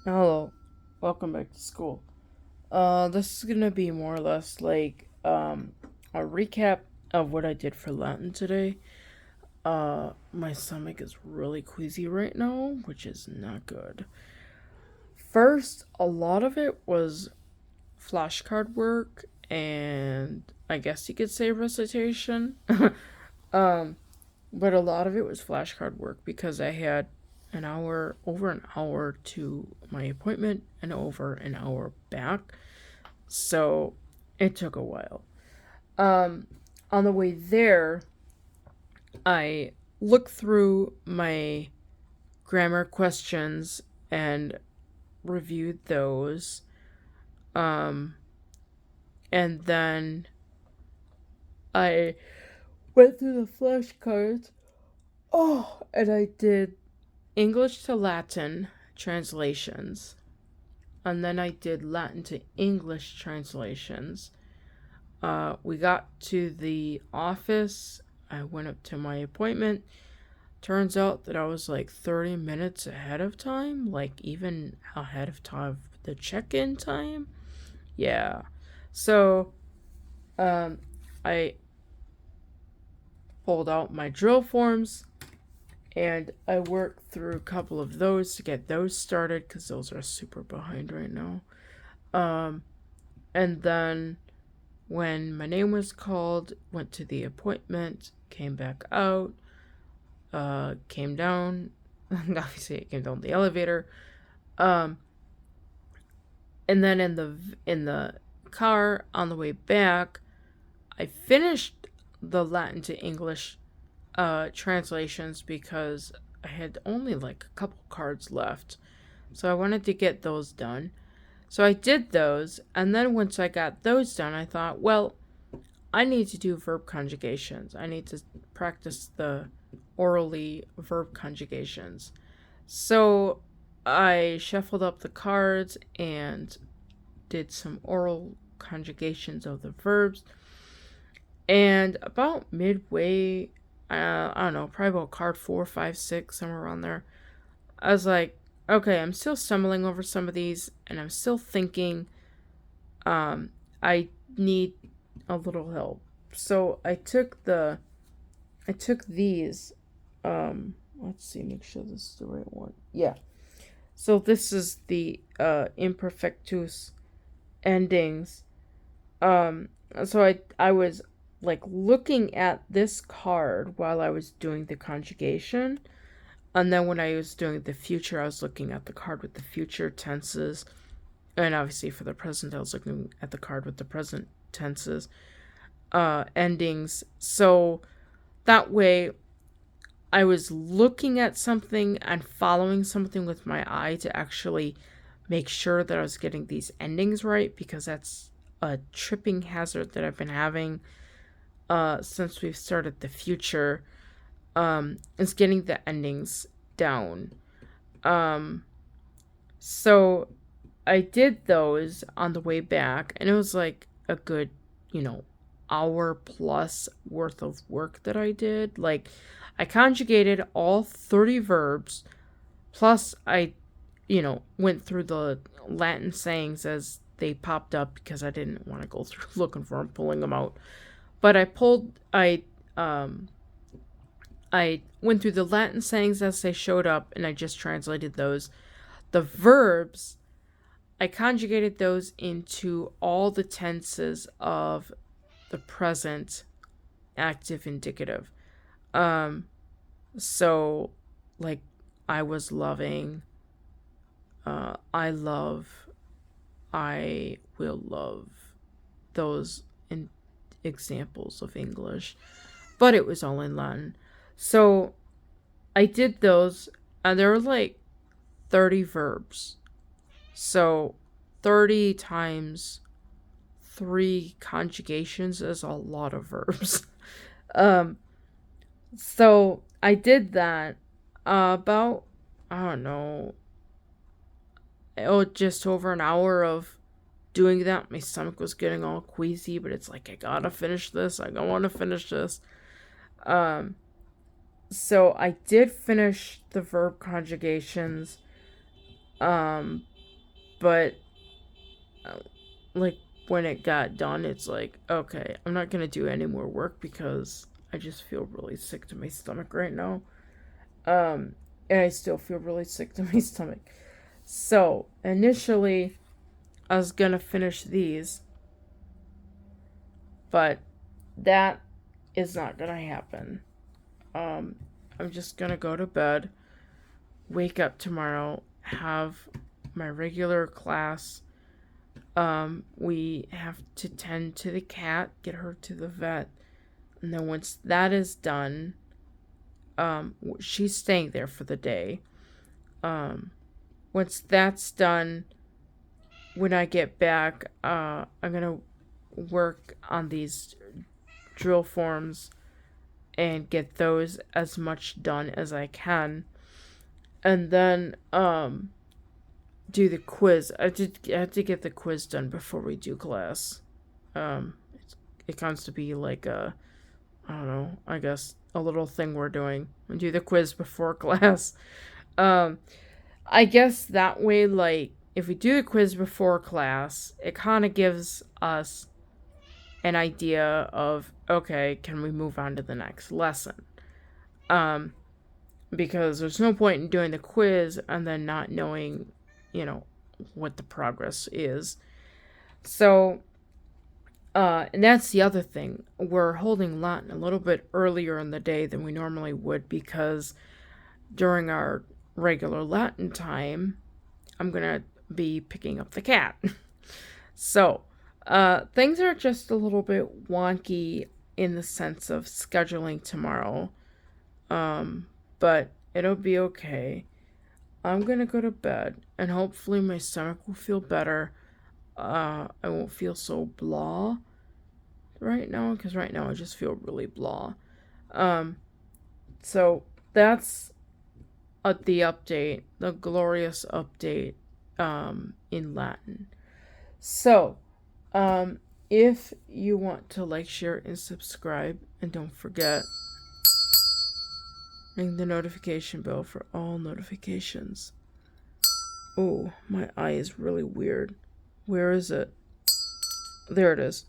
Hello, welcome back to school. This is gonna be more or less like a recap of what I did for Latin today. My stomach is really queasy right now, which is not good. First, a lot of it was flashcard work and I guess you could say recitation. um, but a lot of it was flashcard work because I had over an hour to my appointment and over an hour back. So it took a while. Um, on the way there, I looked through my grammar questions and reviewed those. Um, and then I went through the flashcards. Oh, and I did English to Latin translations. And then I did Latin to English translations. We got to the office. I went up to my appointment. Turns out that I was like 30 minutes ahead of time, like even ahead of time the check-in time. Yeah. So, um I pulled out my drill forms and I worked through a couple of those to get those started cuz those are super behind right now. Um and then when my name was called, went to the appointment, came back out, came down. Obviously, I came down the elevator. Um, and then in the car on the way back, I finished the Latin to English translations because I had only like a couple cards left, so I wanted to get those done. So I did those, and then once I got those done, I thought, well, I need to do verb conjugations. I need to practice the orally verb conjugations. So I shuffled up the cards and did some oral conjugations of the verbs. And about midway, I don't know, probably about card 4, 5, 6, somewhere around there, I was like, okay, I'm still stumbling over some of these and I'm still thinking I need a little help. So I took these let's see, make sure this is the right one. Yeah. So this is the imperfectus endings. Um so I was like looking at this card while I was doing the conjugation. And then when I was doing the future, I was looking at the card with the future tenses. And obviously for the present, I was looking at the card with the present tenses endings. So that way I was looking at something and following something with my eye to actually make sure that I was getting these endings right because that's a tripping hazard that I've been having since we've started the future is getting the endings down. Um, so I did those on the way back, and it was like a good, you know, hour plus worth of work that I did. Like, I conjugated all 30 verbs, plus went through the Latin sayings as they popped up because I didn't want to go through looking for them, pulling them out. But um, I went through the Latin sayings as they showed up, and I just translated those. The verbs, I conjugated those into all the tenses of the present active indicative. Um, so like I was loving, I love, I will love those in examples of English, but it was all in Latin. So I did those, and there were like 30 verbs. So 30 times three conjugations is a lot of verbs. um, so I did that about, I don't know, just over an hour of doing that. My stomach was getting all queasy, but it's like, I gotta finish this. I don't want to finish this. Um, so I did finish the verb conjugations. But like when it got done, it's like, okay, I'm not gonna do any more work because I just feel really sick to my stomach right now. And I still feel really sick to my stomach. So initially, I was gonna finish these, but that is not gonna happen. I'm just gonna go to bed, wake up tomorrow, have my regular class. We have to tend to the cat, get her to the vet, and then once that is done, she's staying there for the day. Once that's done, when I get back, I'm gonna work on these drill forms and get those as much done as I can, and then do the quiz. I had to get the quiz done before we do class. It comes to be like a, I don't know, I guess a little thing we're doing. We do the quiz before class. I guess that way, like, if we do the quiz before class, it kind of gives us an idea of, okay, can we move on to the next lesson? Because there's no point in doing the quiz and then not knowing, what the progress is. So, and that's the other thing. We're holding Latin a little bit earlier in the day than we normally would because during our regular Latin time, I'm going to be picking up the cat. So, things are just a little bit wonky in the sense of scheduling tomorrow. But it'll be okay. I'm gonna go to bed and hopefully my stomach will feel better. I won't feel so blah right now because right now I just feel really blah. So that's the update, the glorious update in Latin. So, if you want to like, share, and subscribe, and don't forget, ring the notification bell for all notifications. Oh, my eye is really weird. Where is it? There it is.